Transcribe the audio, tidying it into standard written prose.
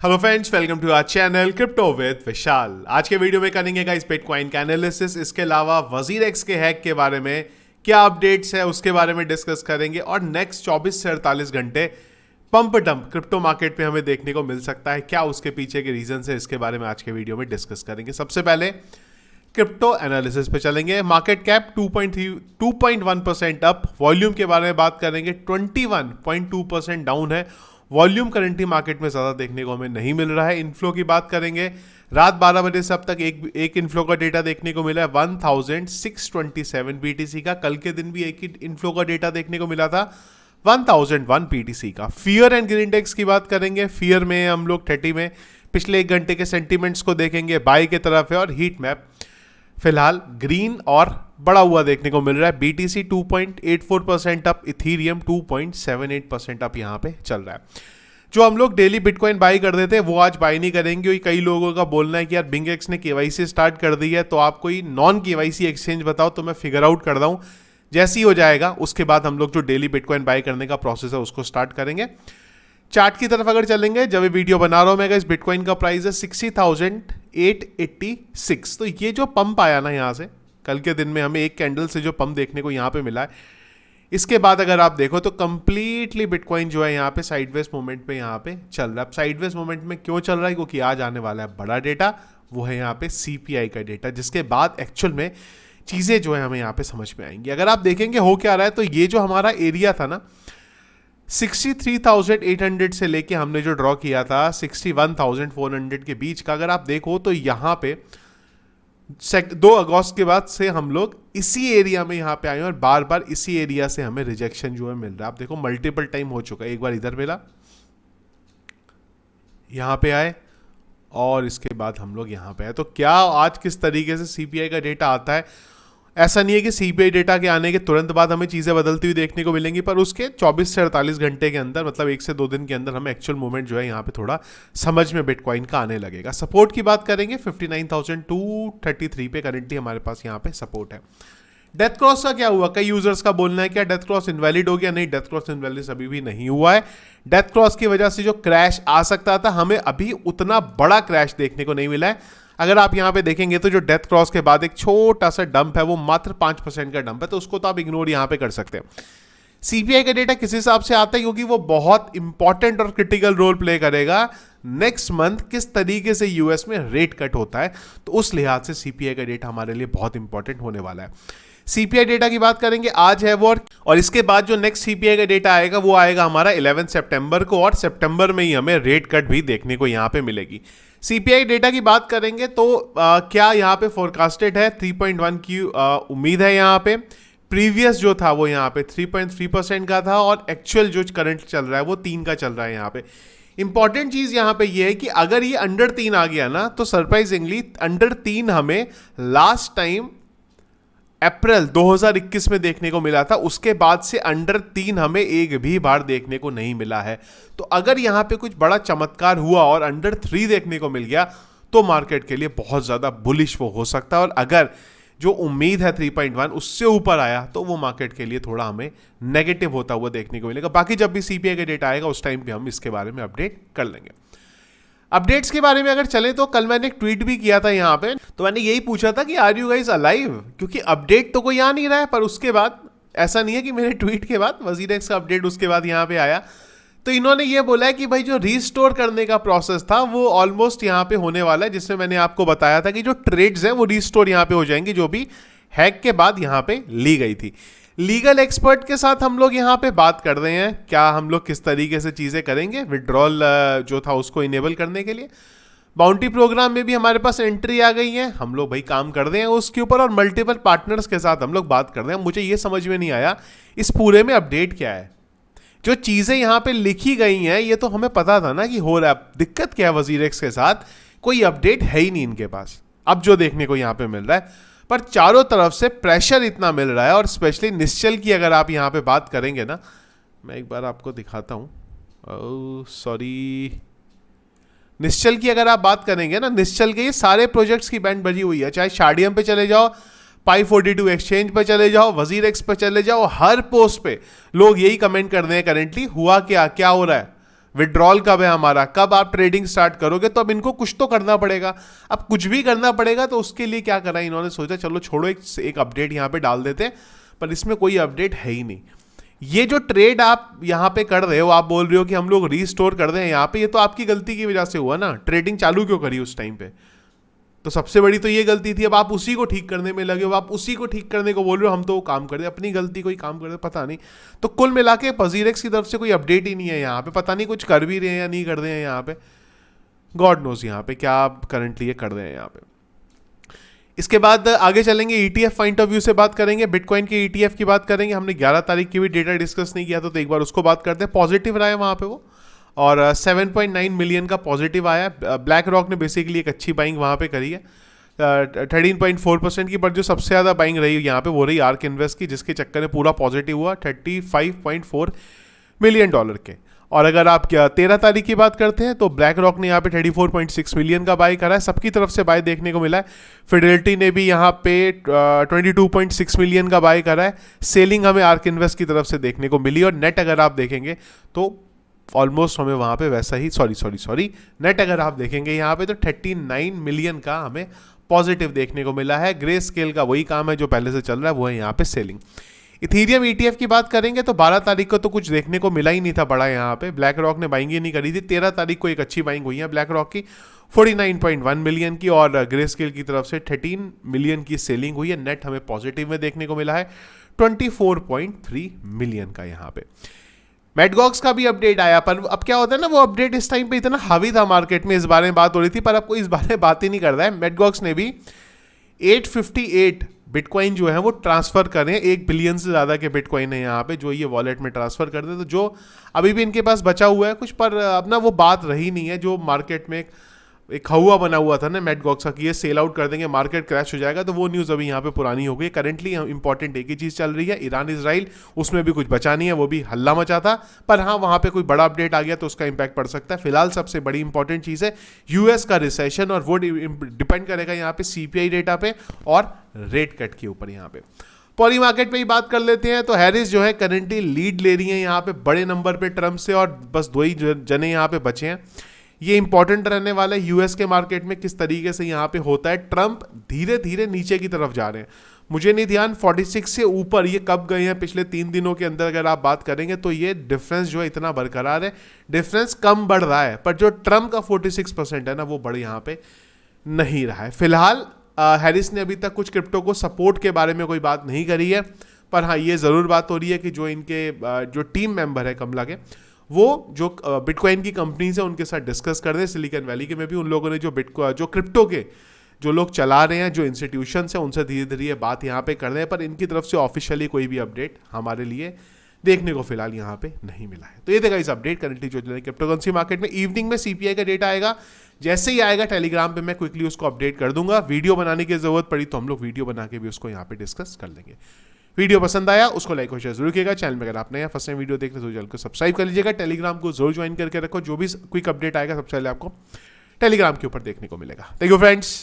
Hello friends, welcome to our channel crypto with Vishal. आज के video में करेंगे गाइस बिटकॉइन का एनालिसिस। इसके अलावा वजीरेक्स के हैक के बारे में क्या अपडेट्स है उसके बारे में डिस्कस करेंगे और नेक्स्ट 24 से 48 घंटे पंप डंप क्रिप्टो मार्केट में हमें देखने को मिल सकता है। क्या उसके पीछे के रीजन है, इसके बारे में आज के वीडियो में डिस्कस करेंगे। सबसे पहले क्रिप्टो एनालिसिस पे चलेंगे। Market cap 2.1% up. वॉल्यूम के बारे में बात करेंगे, 21.2% डाउन है। वॉल्यूम करंटली मार्केट में ज़्यादा देखने को हमें नहीं मिल रहा है। इनफ्लो की बात करेंगे, रात 12 बजे से अब तक एक इनफ्लो का डेटा देखने को मिला है 1627 बीटीसी का। कल के दिन भी एक ही इनफ्लो का डेटा देखने को मिला था 1001 बीटीसी का। फियर एंड ग्रीन इंडेक्स की बात करेंगे। फियर में हम लोग 30 में पिछले एक घंटे के सेंटीमेंट्स को देखेंगे, बाई की तरफ है। और हीट मैप फिलहाल ग्रीन और बड़ा हुआ देखने को मिल रहा है। बीटीसी 2.84% अप, इथीरियम 2.78% अप यहाँ पे चल रहा है। जो हम लोग डेली बिटकॉइन बाई कर देते हैं वो आज बाई नहीं करेंगे, क्योंकि कई लोगों का बोलना है कि यार बिंगेक्स ने केवाईसी स्टार्ट कर दी है, तो आप कोई नॉन केवाईसी एक्सचेंज बताओ तो मैं फिगर आउट कर दूँ। जैसे ही हो जाएगा उसके बाद हम लोग जो डेली बिटकॉइन बाई करने का प्रोसेस है उसको स्टार्ट करेंगे। चार्ट की तरफ अगर चलेंगे, जब ये वीडियो बना रहा हूं मैं, इस बिटकॉइन का प्राइस है 60,886। तो ये जो पंप आया ना यहाँ से, कल के दिन में हमें एक कैंडल से जो पंप देखने को यहाँ पे मिला है, इसके बाद अगर आप देखो तो कंप्लीटली बिटकॉइन जो है यहाँ पे साइडवेज मूवमेंट पे यहाँ पे चल रहा है। अब साइडवेज मूवमेंट में क्यों चल रहा है? क्योंकि आज आने वाला है बड़ा डेटा, वो है यहाँ पे सीपीआई का डेटा, जिसके बाद एक्चुअल में चीज़ें जो है हमें यहाँ पे समझ में आएंगी। अगर आप देखेंगे हो क्या रहा है, तो ये जो हमारा एरिया था ना 63,800 से लेके हमने जो ड्रॉ किया था 61,400 के बीच का, अगर आप देखो तो यहाँ पे 2 अगस्त के बाद से हम लोग इसी एरिया में यहाँ पे आए और बार बार इसी एरिया से हमें रिजेक्शन जो है मिल रहा है। आप देखो मल्टीपल टाइम हो चुका है। एक बार इधर मिला, यहाँ पे आए और इसके बाद हम लोग यहाँ पे आए। तो क्या आज किस तरीके से सीपीआई का डेटा आता है? ऐसा नहीं है कि सीपीआई डेटा के आने के तुरंत बाद हमें चीज़ें बदलती हुई देखने को मिलेंगी, पर उसके 24 से 48 घंटे के अंदर, मतलब 1 से 2 दिन के अंदर हमें एक्चुअल मूवमेंट जो है यहाँ पे थोड़ा समझ में बिटकॉइन का आने लगेगा। सपोर्ट की बात करेंगे, 59,233 पे करंटली हमारे पास यहाँ पे सपोर्ट है। डेथ क्रॉस का क्या हुआ? कई यूजर्स का बोलना है क्या डेथ क्रॉस इनवैलिड हो गया? नहीं, डेथ क्रॉस इनवैलिड अभी भी नहीं हुआ है। डेथ क्रॉस की वजह से जो क्रैश आ सकता था, हमें अभी उतना बड़ा क्रैश देखने को नहीं मिला है। अगर आप यहाँ पे देखेंगे तो जो डेथ क्रॉस के बाद एक छोटा सा डंप है, वो मात्र 5% का डंप है, तो उसको तो आप इग्नोर यहाँ पे कर सकते हैं। सीपीआई का डेटा किस हिसाब से आता है? क्योंकि वो बहुत इंपॉर्टेंट और क्रिटिकल रोल प्ले करेगा नेक्स्ट मंथ किस तरीके से यूएस में रेट कट होता है, तो उस लिहाज से सीपीआई का डेटा हमारे लिए बहुत इंपॉर्टेंट होने वाला है। सीपीआई डेटा की बात करेंगे, आज है वो, और इसके बाद जो नेक्स्ट सीपीआई का डेटा आएगा वो आएगा हमारा 11 सितंबर को, और सितंबर में ही हमें रेट कट भी देखने को यहाँ पे मिलेगी। सीपीआई डेटा की बात करेंगे तो क्या यहाँ पे फोरकास्टेड है 3.1 की उम्मीद है। यहाँ पे प्रीवियस जो था वो यहाँ पे 3.3% का था, और एक्चुअल जो करंट चल रहा है वो 3 का चल रहा है। यहाँ पे इंपॉर्टेंट चीज यहाँ पे ये है कि अगर ये अंडर 3 आ गया ना, तो सरप्राइजिंगली अंडर 3 हमें लास्ट टाइम अप्रैल 2021 में देखने को मिला था। उसके बाद से अंडर 3 हमें एक भी बार देखने को नहीं मिला है। तो अगर यहाँ पे कुछ बड़ा चमत्कार हुआ और अंडर 3 देखने को मिल गया, तो मार्केट के लिए बहुत ज़्यादा बुलिश वो हो सकता है। और अगर जो उम्मीद है 3.1 उससे ऊपर आया, तो वो मार्केट के लिए थोड़ा हमें नेगेटिव होता हुआ देखने को मिलेगा। बाकी जब भी सीपीआई का डेटा आएगा उस टाइम पे हम इसके बारे में अपडेट कर लेंगे। अपडेट्स के बारे में अगर चले तो कल मैंने एक ट्वीट भी किया था यहाँ पे, तो मैंने यही पूछा था कि आर यू गाइस अलाइव, क्योंकि अपडेट तो कोई आ नहीं रहा है। पर उसके बाद ऐसा नहीं है कि मेरे ट्वीट के बाद वजीरेक्स का अपडेट उसके बाद यहाँ पे आया, तो इन्होंने ये बोला है कि भाई जो रीस्टोर करने का प्रोसेस था वो ऑलमोस्ट यहाँ पे होने वाला है, जिसमें मैंने आपको बताया था कि जो ट्रेड्स हैं वो रीस्टोर यहाँ पे हो जाएंगी, जो भी हैक के बाद यहाँ पे ली गई थी। लीगल एक्सपर्ट के साथ हम लोग यहाँ पे बात कर रहे हैं, क्या हम लोग किस तरीके से चीज़ें करेंगे विड्रॉल जो था उसको इनेबल करने के लिए। बाउंटी प्रोग्राम में भी हमारे पास एंट्री आ गई है, हम लोग भाई काम कर रहे हैं उसके ऊपर, और मल्टीपल पार्टनर्स के साथ हम लोग बात कर रहे हैं। मुझे ये समझ में नहीं आया इस पूरे में अपडेट क्या है। जो चीज़ें यहाँ पे लिखी गई हैं ये तो हमें पता था ना कि हो रहा है, दिक्कत क्या है वजीरेक्स के साथ? कोई अपडेट है ही नहीं इनके पास। अब जो देखने को यहाँ पे मिल रहा है, पर चारों तरफ से प्रेशर इतना मिल रहा है, और स्पेशली निश्चल की अगर आप यहाँ पे बात करेंगे ना, मैं एक बार आपको दिखाता हूँ, सॉरी, निश्चल की अगर आप बात करेंगे ना, निश्चल के ये सारे प्रोजेक्ट्स की बैंड बजी हुई है। चाहे शार्डियम पे चले जाओ, पाई42 एक्सचेंज पे चले जाओ, वजीरेक्स पे चले जाओ, हर पोस्ट पे लोग यही कमेंट कर रहे हैं करेंटली, हुआ क्या, क्या हो रहा है, विड्रॉल कब है हमारा, कब आप ट्रेडिंग स्टार्ट करोगे, तो अब इनको कुछ तो करना पड़ेगा। अब कुछ भी करना पड़ेगा, तो उसके लिए क्या करा इन्होंने, सोचा चलो छोड़ो एक अपडेट यहाँ पे डाल देते हैं, पर इसमें कोई अपडेट है ही नहीं। ये जो ट्रेड आप यहाँ पे कर रहे हो, आप बोल रहे हो कि हम लोग रीस्टोर कर दें यहाँ पे, ये तो आपकी गलती की वजह से हुआ ना, ट्रेडिंग चालू क्यों करी उस टाइम पे, तो सबसे बड़ी तो ये गलती थी। अब आप उसी को ठीक करने में लगे हो, आप उसी को ठीक करने को बोल रहे हो, हम तो वो काम कर दे, अपनी गलती कोई काम कर दे, पता नहीं। तो कुल मिला के पजीरेक्स की तरफ से कोई अपडेट ही नहीं है यहाँ पे, पता नहीं कुछ कर भी रहे हैं या नहीं कर रहे हैं यहाँ पे, गॉड नोज यहाँ पे क्या आप करंटली ये कर रहे हैं यहाँ पे। इसके बाद आगे चलेंगे, ईटीएफ पॉइंट ऑफ व्यू से बात करेंगे, बिटकॉइन के ईटीएफ की बात करेंगे। हमने 11 तारीख की भी डेटा डिस्कस नहीं किया था, तो एक बार उसको बात करते हैं। पॉजिटिव रहा है वहाँ पे वो, और 7.9 मिलियन का पॉजिटिव आया। ब्लैक रॉक ने बेसिकली एक अच्छी बाइंग वहाँ पे करी है 13.4% की, बट जो सबसे ज़्यादा बाइंग रही यहाँ पे वो रही आर्क इन्वेस्ट की, जिसके चक्कर में पूरा पॉजिटिव हुआ $35.4 मिलियन के। और अगर आप 13 तारीख की बात करते हैं तो ब्लैक रॉक ने यहाँ पे 34.6 मिलियन का बाय करा है, सबकी तरफ से बाय देखने को मिला है। फिडेलिटी ने भी यहाँ पे 22.6 मिलियन का बाय करा है। सेलिंग हमें आर्क इन्वेस्ट की तरफ से देखने को मिली, और नेट अगर आप देखेंगे तो ऑलमोस्ट हमें वहाँ पे वैसा ही सॉरी नेट अगर आप देखेंगे यहाँ पे तो 39 मिलियन का हमें पॉजिटिव देखने को मिला है। ग्रे स्केल का वही काम है जो पहले से चल रहा है, वो है यहाँ पे सेलिंग। इथीरियम ईटीएफ की बात करेंगे तो 12 तारीख को तो कुछ देखने को मिला ही नहीं था बड़ा यहाँ पे, ब्लैक रॉक ने बाइंग ही नहीं करी थी। 13 तारीख को एक अच्छी बाइंग हुई है ब्लैक रॉक की 49.1 मिलियन की, और ग्रे स्केल की तरफ से 13 मिलियन की सेलिंग हुई है। नेट हमें पॉजिटिव में देखने को मिला है 24.3 मिलियन का यहाँ पे। मैडगॉक्स का भी अपडेट आया, पर अब क्या होता है ना, वो अपडेट इस टाइम पे इतना हावी था मार्केट में, इस बारे में बात हो रही थी, पर अब कोई इस बारे में बात ही नहीं कर रहा है। मैडगॉक्स ने भी 858 बिटकॉइन जो है वो ट्रांसफर करें, 1 बिलियन से ज़्यादा के बिटकॉइन है यहाँ पे जो ये वॉलेट में ट्रांसफर कर दे, तो जो अभी भी इनके पास बचा हुआ है कुछ, पर अब ना वो बात रही नहीं है जो मार्केट में एक हवा बना हुआ था ना मैडगॉक्स का कि ये सेल आउट कर देंगे, मार्केट क्रैश हो जाएगा, तो वो न्यूज़ अभी यहाँ पे पुरानी हो गई। करंटली इंपॉर्टेंट एक ही चीज़ चल रही है, ईरान इजराइल, उसमें भी कुछ बचा नहीं है, वो भी हल्ला मचा था, पर हाँ वहाँ पे कोई बड़ा अपडेट आ गया तो उसका इंपैक्ट पड़ सकता है। फिलहाल सबसे बड़ी इंपॉर्टेंट चीज़ है यूएस का रिसेशन, और वो डिपेंड करेगा यहाँ पे सीपीआई डेटा पे और रेट कट के ऊपर। यहाँ पे पॉली मार्केट पे ही बात कर लेते हैं, तो हैरिस जो है करंटली लीड ले रही है यहाँ पे बड़े नंबर पे ट्रम्प से, और बस 2 ही जने यहाँ पे बचे हैं। ये इंपॉर्टेंट रहने वाला है यूएस के मार्केट में किस तरीके से यहाँ पे होता है। ट्रम्प धीरे धीरे नीचे की तरफ जा रहे हैं, मुझे नहीं ध्यान 46 से ऊपर ये कब गए हैं पिछले 3 दिनों के अंदर अगर आप बात करेंगे, तो ये डिफरेंस जो है इतना बरकरार है, डिफरेंस कम बढ़ रहा है, पर जो ट्रम्प का 46% है ना वो बढ़ यहाँ पे नहीं रहा है। फिलहाल हैरिस ने अभी तक कुछ क्रिप्टो को सपोर्ट के बारे में कोई बात नहीं करी है, पर हाँ ये ज़रूर बात हो रही है कि जो इनके जो टीम मेंबर है कमला के, वो जो बिटकॉइन की कंपनीज है उनके साथ डिस्कस कर रहे हैं। सिलिकॉन वैली के में भी उन लोगों ने जो क्रिप्टो के जो लोग चला रहे हैं, जो इंस्टीट्यूशंस हैं, उनसे धीरे धीरे ये बात यहाँ पे कर रहे हैं, पर इनकी तरफ से ऑफिशियली कोई भी अपडेट हमारे लिए देखने को फिलहाल यहाँ पे नहीं मिला है। तो ये देखा इस अपडेट करंटली जो चल रही है क्रिप्टो करेंसी मार्केट में। इवनिंग में सीपीआई का डेटा आएगा, जैसे ही आएगा टेलीग्राम पे मैं क्विकली उसको अपडेट कर दूंगा। वीडियो बनाने की जरूरत पड़ी तो हम लोग वीडियो बना के भी उसको यहाँ पे डिस्कस कर लेंगे। वीडियो पसंद आया उसको लाइक और शेयर जरूर कीजिएगा। चैनल में अगर आप नया फर्स्ट टाइम वीडियो देख रहे हो तो चैनल को सब्सक्राइब कर लीजिएगा। टेलीग्राम को जरूर ज्वाइन करके रखो, जो भी क्विक अपडेट आएगा सबसे पहले आपको टेलीग्राम के ऊपर देखने को मिलेगा। Thank you friends.